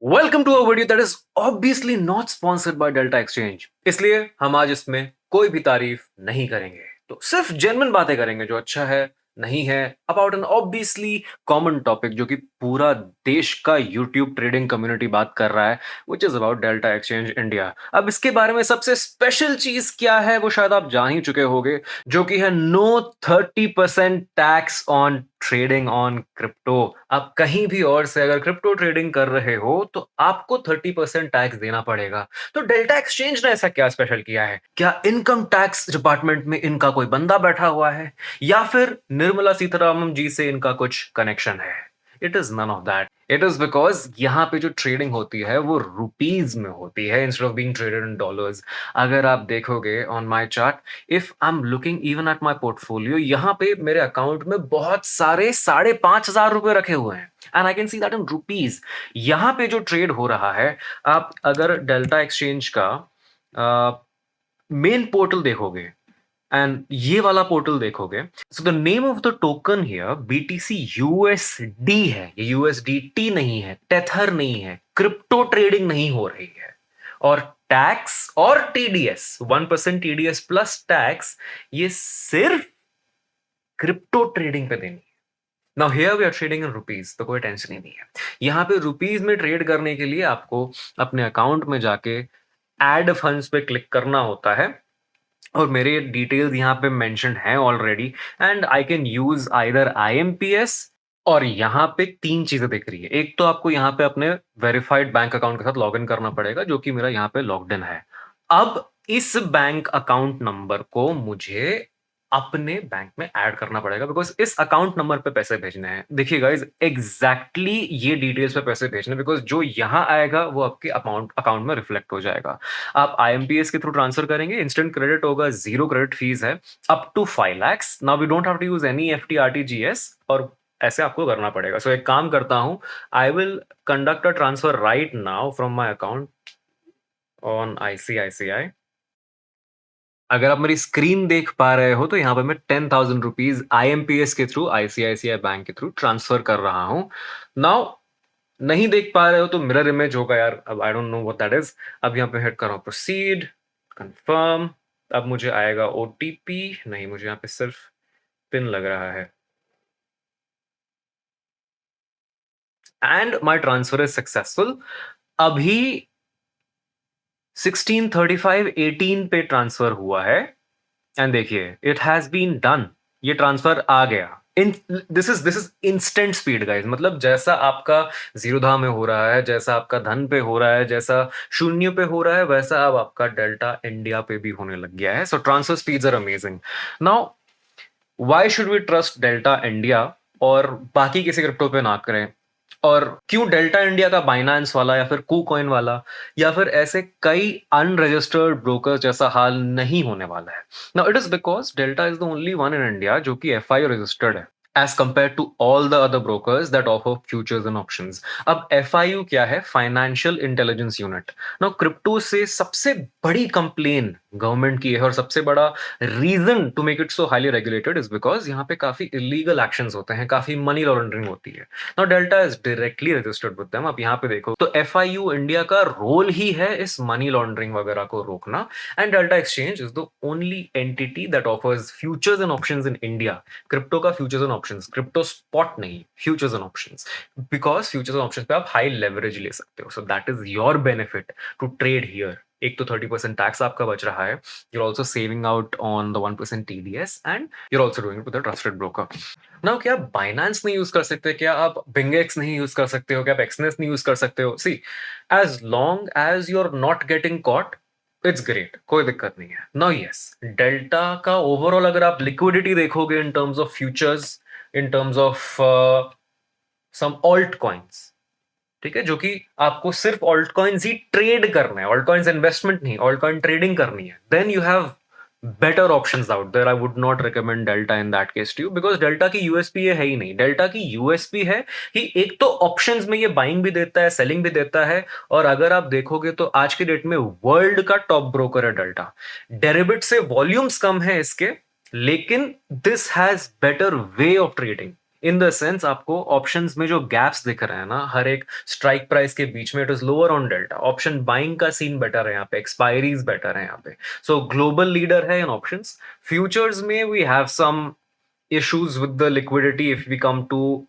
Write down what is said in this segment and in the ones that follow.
Welcome to a video that is obviously not sponsored by Delta Exchange. इसलिए हम आज इसमें कोई भी तारीफ नहीं करेंगे, तो सिर्फ जेन्युइन बातें करेंगे जो अच्छा है, नहीं है, about an obviously common topic जो कि पूरा देश का यूट्यूब ट्रेडिंग कम्युनिटी बात कर रहा है, which is about delta Exchange India. अब इसके बारे में सबसे स्पेशल चीज क्या है वो शायद आप जान ही चुके होंगे, जो कि है no 30% tax on trading on crypto. आप कहीं भी और से अगर क्रिप्टो ट्रेडिंग कर रहे हो तो आपको 30% टैक्स देना पड़ेगा। तो डेल्टा एक्सचेंज ने ऐसा क्या स्पेशल किया है? क्या इनकम टैक्स डिपार्टमेंट में इनका कोई बंदा बैठा हुआ है, या फिर निर्मला सीतारामन जी से इनका कुछ कनेक्शन है? It is none of that. It is because यहाँ पे जो ट्रेडिंग होती है वो रुपीज में होती है instead of being traded in dollars. अगर आप देखोगे on my chart, if I am looking even at my portfolio, यहाँ पे मेरे अकाउंट में बहुत सारे 5,500 रुपए रखे हुए हैं and I can see that in rupees. यहाँ पे जो ट्रेड हो रहा है, आप अगर डेल्टा एक्सचेंज का मेन पोर्टल देखोगे एंड ये वाला पोर्टल देखोगे, so the name of the token here BTC USD है। ये यूएसडीटी नहीं है, टेथर नहीं है, क्रिप्टो ट्रेडिंग नहीं हो रही है। और टैक्स और टीडीएस 1% टीडीएस प्लस टैक्स, ये सिर्फ क्रिप्टो ट्रेडिंग पे देनी है। Now here we are trading in rupees, तो कोई टेंशन ही नहीं है। यहाँ पे रुपीज में ट्रेड करने के लिए आपको अपने अकाउंट में जाके एड फंड्स पे क्लिक करना होता है, और मेरे डिटेल्स यहाँ पे मेंशन है already, and I can use either IMPS. और यहाँ पे तीन चीजें दिख रही है। एक तो आपको यहाँ पे अपने वेरीफाइड बैंक अकाउंट के साथ लॉगिन करना पड़ेगा, जो कि मेरा यहाँ पे लॉग्ड इन है। अब इस बैंक अकाउंट नंबर को मुझे अपने बैंक में ऐड करना पड़ेगा, बिकॉज इस अकाउंट नंबर पे पैसे भेजने हैं। देखिए गाइज, एग्जैक्टली ये डिटेल्स पे पैसे भेजने, बिकॉज जो यहां आएगा वो आपके अकाउंट अकाउंट में रिफ्लेक्ट हो जाएगा। आप आईएमपीएस के थ्रू ट्रांसफर करेंगे, इंस्टेंट क्रेडिट होगा, जीरो क्रेडिट फीस है, up to 5 lakhs। Now we don't have to use any FT RTGS, और ऐसे आपको करना पड़ेगा। सो एक काम करता हूं, I will conduct a transfer right now from my account on ICICI. अगर आप मेरी स्क्रीन देख पा रहे हो तो यहाँ पे मैं 10,000 रुपीज आईएमपीएस के थ्रू, आईसीआईसीआई बैंक के थ्रू ट्रांसफर कर रहा हूं। नाउ नहीं देख पा रहे हो तो मिरर इमेज होगा यार, अब I don't know what that is. अब यहाँ पे हिट करो प्रोसीड, कंफर्म। अब मुझे आएगा ओटीपी, नहीं मुझे यहाँ पे सिर्फ पिन लग रहा है, and my transfer is successful. अभी 16:35:18 पे ट्रांसफर हुआ है, एंड देखिए इट हैज बीन डन। ये ट्रांसफर आ गया। In this is instant speed guys. मतलब जैसा आपका जीरोधा में हो रहा है, जैसा आपका धन पे हो रहा है, जैसा शून्य पे हो रहा है, वैसा अब आपका डेल्टा इंडिया पे भी होने लग गया है। So transfer speeds are amazing. Now why should we trust Delta India और बाकी किसी क्रिप्टो पे ना करें? और क्यों डेल्टा इंडिया का बाइनांस वाला या फिर कूकॉइन वाला या फिर ऐसे कई अनरजिस्टर्ड ब्रोकर्स जैसा हाल नहीं होने वाला है? Now it is because Delta is the only one in India जो कि एफआईओ रजिस्टर्ड है, as compare to all the other brokers that offer futures and options. अब एफआईयू क्या है? Financial intelligence unit. Now crypto से सबसे बड़ी complain government की है, और सबसे बड़ा reason to make it so highly regulated is because यहाँ पे काफी इलीगल एक्शंस होते हैं, काफी मनी लॉन्ड्रिंग होती है। Now Delta is directly registered with them. आप यहाँ पे देखो तो एफआईयू इंडिया का रोल ही है इस मनी लॉन्ड्रिंग वगैरह को रोकना, and Delta Exchange is the only entity that offers futures and options in India. Crypto का futures and options, crypto spot नहीं, futures and options. Because futures and options पे आप हाई लेवरेज ले सकते हो, so that is your benefit to trade here. एक तो 30% tax आपका बच रहा है, you're also saving out on the 1% TDS, and you're also doing it with a trusted broker. Now क्या आप Binance नहीं यूज कर सकते? क्या आप BingX नहीं यूज कर सकते हो? क्या आप Exness नहीं यूज कर सकते हो? See, as long as you're not getting caught, it's great, कोई दिक्कत नहीं है। नाउ यस, डेल्टा का ओवरऑल अगर आप लिक्विडिटी देखोगे in terms of futures, in terms of some alt coins, ठीक है, जो कि आपको सिर्फ ऑल्ट कॉइन्स ही ट्रेड करना है, ऑल्ट कॉइन्स इन्वेस्टमेंट नहीं, ऑल्ट कॉइन ट्रेडिंग करनी है, then you have better options out there. I would not recommend Delta in that case to you, because Delta की यूएसपी ये है ही नहीं। डेल्टा की यूएसपी है कि एक तो ऑप्शंस में ये बाइंग भी देता है, सेलिंग भी देता है, और अगर आप देखोगे तो आज के डेट में वर्ल्ड का टॉप ब्रोकर है डेल्टा। डेरिवेटिव से वॉल्यूम्स कम है इसके, लेकिन this has better way of trading. In the sense आपको ऑप्शंस में जो गैप्स दिख रहे हैं ना, हर एक स्ट्राइक प्राइस के बीच में, it is lower on delta. Option buying का सीन बेटर है यहाँ पे, एक्सपायरीज बेटर है यहाँ पे। सो ग्लोबल लीडर है इन ऑप्शंस। फ्यूचर्स में we have some issues with the liquidity if we come to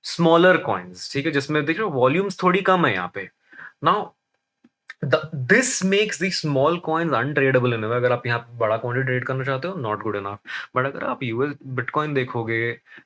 smaller coins, ठीक है, जिसमें देख रहे हो वॉल्यूम्स थोड़ी कम है यहाँ पे। Now this makes the small coins untradeable in. अगर आप यहाँ बड़ा क्वांटिटी ट्रेड करना चाहते हो, नॉट गुड इनफ। बट अगर आप यूएस बिटकॉइन देखोगे,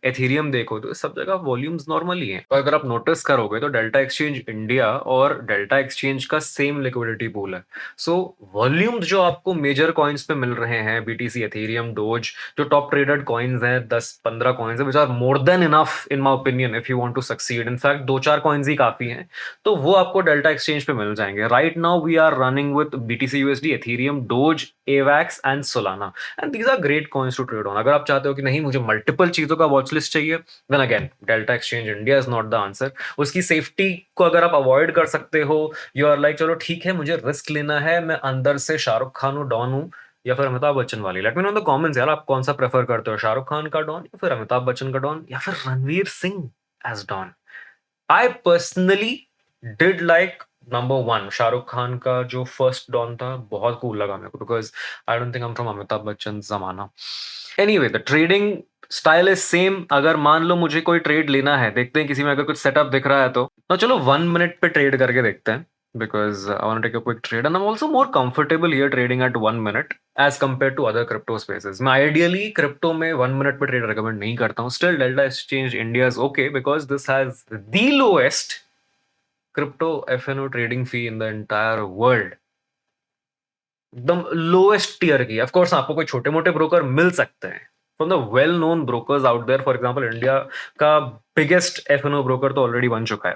एथेरियम देखो, तो सब जगह वॉल्यूम्स नॉर्मल ही हैं। और अगर आप नोटिस करोगे तो डेल्टा एक्सचेंज इंडिया और डेल्टा एक्सचेंज का सेम लिक्विडिटी पूल है। सो वॉल्यूम्स जो आपको मेजर कॉइन्स पे मिल रहे हैं, बीटीसी, एथेरियम, डोज, जो टॉप ट्रेडेड कॉइन्स हैं, 10-15 कॉइन्स हैं, which are more than enough in my opinion if you want to succeed. In fact 2-4 coins ही काफी हैं, तो वो आपको डेल्टा एक्सचेंज पे मिल जाएंगे। Right now we are running with BTC USD, Ethereum, Doge, AVAX and Solana, and these are great coins to trade on. अगर आप चाहते हो कि नहीं मुझे मल्टीपल चीजों का वॉच लिस्ट चाहिए, then again Delta Exchange India is not the answer. उसकी सेफ्टी को अगर आप अवॉइड कर सकते हो, यू आर लाइक चलो ठीक है मुझे रिस्क लेना है, मैं अंदर से शाहरुख खान हूँ, डॉन हूँ, या फिर अमिताभ बच्चन वाली। Let me know in the comments यार, आप कौन सा प्रेफर करते हो, शाहरुख खान का डॉन या फिर अमिताभ बच्चन का डॉन या फिर Ranveer Singh as Don. I personally did like number 1 Shahrukh Khan का जो फर्स्ट डॉन था, बहुत कूल लगा मेरे को, because I don't think I am from Amitabh Bachchan जमाना। Anyway, the trading style is same. अगर मान लो मुझे कोई ट्रेड लेना है, देखते हैं किसी में अगर कुछ सेटअप दिख रहा है तो चलो 1 मिनट पे ट्रेड करके देखते हैं, because I want to take a quick trade and I'm also more comfortable here trading at 1 minute as compared to other crypto spaces. मैं ideally crypto में 1 minute पे trade recommend नहीं करता हूँ. Still Delta Exchange India is okay because this has the lowest crypto FNO trading fee in the entire world. एकदम lowest tier की। Of course आपको कोई छोटे मोटे ब्रोकर मिल सकते हैं from the well known brokers out there. For example India का बिगेस्ट एफएनओ ब्रोकर तो ऑलरेडी बन चुका है,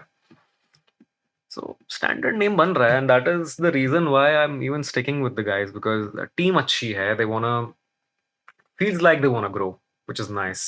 सो स्टैंडर्ड नेम बन रहा है, and that is the reason why I am even sticking with the guys, because team अच्छी है, they wanna, feels like they wanna grow, which is nice.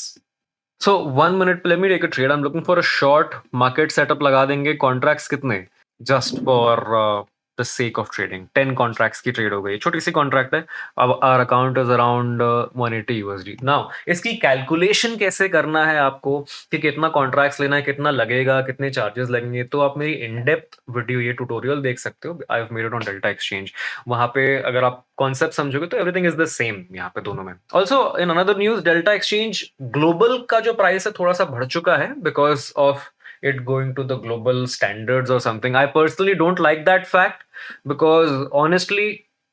So 1 minute let me take a trade. I am looking for a short market setup लगा देंगे। Contracts कितने, just for the sake of trading 10 contracts की trade हो गई, छोटी सी contract है। अब our account is around 180 USD. Now इसकी कैलकुलेशन कैसे करना है आपको, कि कितना कॉन्ट्रैक्ट्स लेना है, कितना लगेगा, कितने चार्जेस लगेंगे, तो आप मेरी इन डेप्थ वीडियो, ये ट्यूटोरियल देख सकते हो। I have made it on delta exchange. वहां पे अगर आप कॉन्सेप्ट समझोगे तो एवरीथिंग इज द सेम यहाँ पे दोनों में। Also in another news, delta exchange global का जो प्राइस है थोड़ा सा बढ़ चुका है because of it going to the global standards or something. I personally don't like that fact because honestly,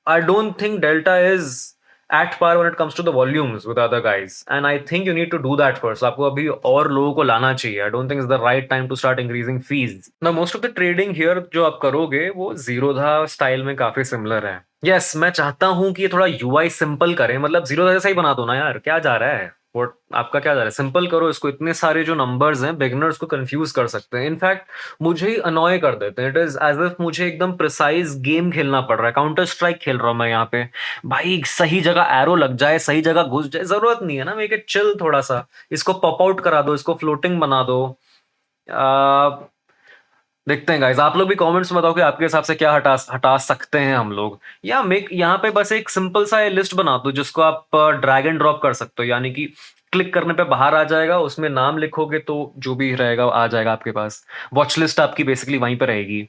I don't think Delta is at par when it comes to the volumes with other guys. And I think you need to do that first. आपको अभी और लोगों को लाना चाहिए. I don't think it's the right time to start increasing fees. Now, most of the trading here जो आप करोगे वो जीरोधा स्टाइल में काफी सिमिलर है. Yes, मैं चाहता हूं कि ये थोड़ा UI सिंपल करें, मतलब जीरोधा जैसा ही बना दो ना यार, क्या जा रहा है, वो आपका क्या जा रहा है, सिंपल करो इसको। इतने सारे जो नंबर्स हैं बिगिनर्स को कंफ्यूज कर सकते हैं, इनफैक्ट मुझे ही अनॉय कर देते हैं। इट इज एज इफ मुझे एकदम प्रिसाइज गेम खेलना पड़ रहा है, काउंटर स्ट्राइक खेल रहा हूं मैं यहाँ पे। भाई सही जगह एरो लग जाए, सही जगह घुस जाए, जरूरत नहीं है ना, मेक इट चिल थोड़ा सा। इसको पॉप आउट करा दो, इसको फ्लोटिंग बना दो। देखते हैं गाइस, आप लोग भी कमेंट्स में बताओ कि आपके हिसाब से क्या हटा सकते हैं हम लोग, या मेक यहाँ पे बस एक सिंपल सा लिस्ट बना दो जिसको आप ड्रैग एंड ड्रॉप कर सकते हो, यानी कि क्लिक करने पे बाहर आ जाएगा, उसमें नाम लिखोगे तो जो भी रहेगा आ जाएगा आपके पास। वॉच लिस्ट आपकी बेसिकली वहीं पे रहेगी।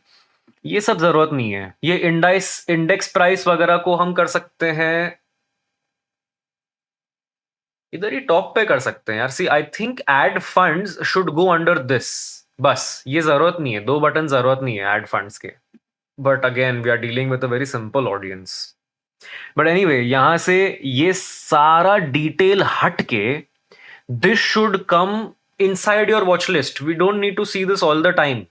ये सब जरूरत नहीं है। ये इंडेक्स प्राइस वगैरह को हम कर सकते हैं, इधर ही टॉप पे कर सकते हैं यार। See I think add funds should go under this, बस ये जरूरत नहीं है, 2 बटन जरूरत नहीं है एड फंड्स के। But again we are dealing with a very simple audience. But anyway, यहां से ये सारा डिटेल हट के this should come inside your watch list. We don't need to see this all the time,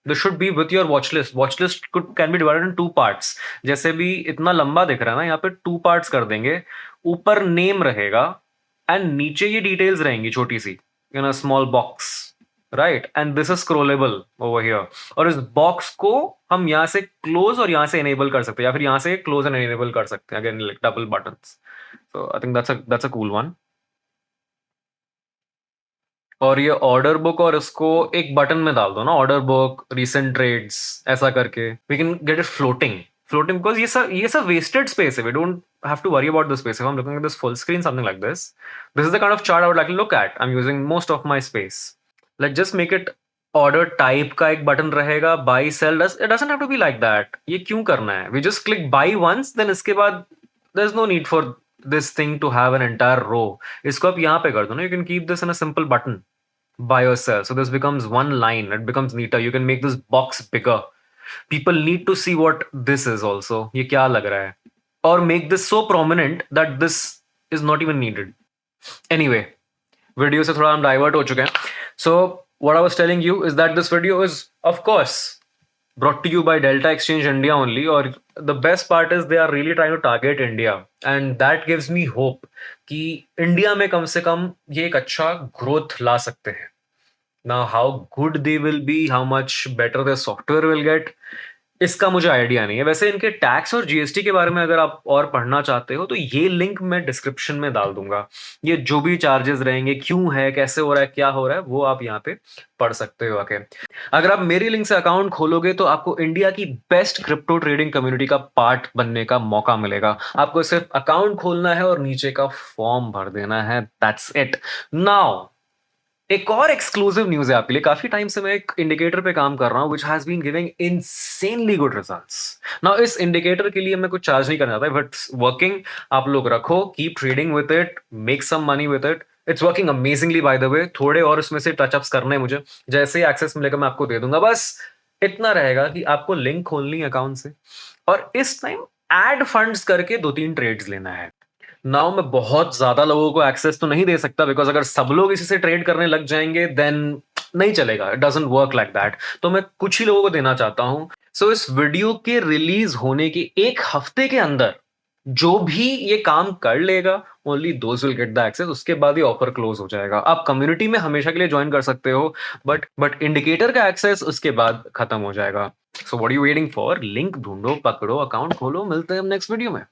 this should be with your watch list. Watch list can be divided in 2 parts. जैसे भी इतना लंबा दिख रहा है ना, यहाँ पे 2 पार्ट्स कर देंगे। ऊपर नेम रहेगा एंड नीचे ये डिटेल्स रहेंगी छोटी सी in a small box, right, and this is scrollable over here. और इस बॉक्स को हम यहाँ से क्लोज और यहाँ से इनेबल कर सकते हैं, या फिर यहाँ से क्लोज एंड इनेबल कर सकते हैं, again double buttons. So I think that's a cool one. और ये ऑर्डर बुक और इसको एक बटन में डाल दो ना, ऑर्डर बुक, रीसेंट ट्रेड्स, ऐसा करके we can get it floating. Floating because ये सब वेस्टेड स्पेस है, we don't have to worry about the space. If I'm looking at this full screen, something like this is the kind of chart I would like to look at. I'm using most of my space. Let's just make it order type का एक button रहेगा, buy sell. It doesn't have to be like that. ये क्यों करना है? We just click buy once, then इसके बाद there's no need for this thing to have an entire row. इसको आप यहाँ पे कर दो ना. You can keep this in a simple button, buy or sell. So this becomes one line. It becomes neater. You can make this box bigger. People need to see what this is also. ये क्या लग रहा है? Or make this so prominent that this is not even needed. Anyway, video से थोड़ा हम divert हो चुके हैं. So what I was telling you is that this video is of course brought to you by Delta Exchange India only. Or the best part is they are really trying to target India, and that gives me hope कि India में कम से कम ये एक अच्छा growth ला सकते हैं. Now how good they will be, how much better their software will get, इसका मुझे आइडिया नहीं है. वैसे इनके टैक्स और जीएसटी के बारे में अगर आप और पढ़ना चाहते हो तो ये लिंक मैं डिस्क्रिप्शन में डाल दूंगा. ये जो भी चार्जेस रहेंगे, क्यों है, कैसे हो रहा है, क्या हो रहा है, वो आप यहाँ पे पढ़ सकते हो आके. अगर आप मेरी लिंक से अकाउंट खोलोगे तो आपको इंडिया की बेस्ट क्रिप्टो ट्रेडिंग कम्युनिटी का पार्ट बनने का मौका मिलेगा. आपको सिर्फ अकाउंट खोलना है और नीचे का फॉर्म भर देना है. That's it. नाउ एक और एक्सक्लूसिव न्यूज है आपके लिए. काफी टाइम से मैं एक इंडिकेटर पे काम कर रहा हूं which has been giving insanely good results. Now इस इंडिकेटर के लिए मैं कुछ चार्ज नहीं करना चाहता, बट वर्किंग. आप लोग रखो, keep trading with it, make some money with it. It's working amazingly by the way. थोड़े और इसमें से टचअप्स करने हैं मुझे. जैसे ही एक्सेस मिलेगा मैं आपको दे दूंगा. बस इतना रहेगा कि आपको लिंक खोलनी है अकाउंट से और इस टाइम एड फंड्स करके 2-3 ट्रेड्स लेना है. नाउ मैं बहुत ज्यादा लोगों को एक्सेस तो नहीं दे सकता, बिकॉज अगर सब लोग इसी से ट्रेड करने लग जाएंगे देन नहीं चलेगा. It doesn't work like that. तो मैं कुछ ही लोगों को देना चाहता हूं. सो इस वीडियो के रिलीज होने के एक हफ्ते के अंदर जो भी ये काम कर लेगा, only those will get the access. उसके बाद ही ऑफर क्लोज हो जाएगा. आप कम्युनिटी में हमेशा के लिए ज्वाइन कर सकते हो, बट इंडिकेटर का एक्सेस उसके बाद खत्म हो जाएगा. So what are you waiting for? Link ढूंढो, पकड़ो, अकाउंट खोलो. मिलते हैं हम नेक्स्ट वीडियो में.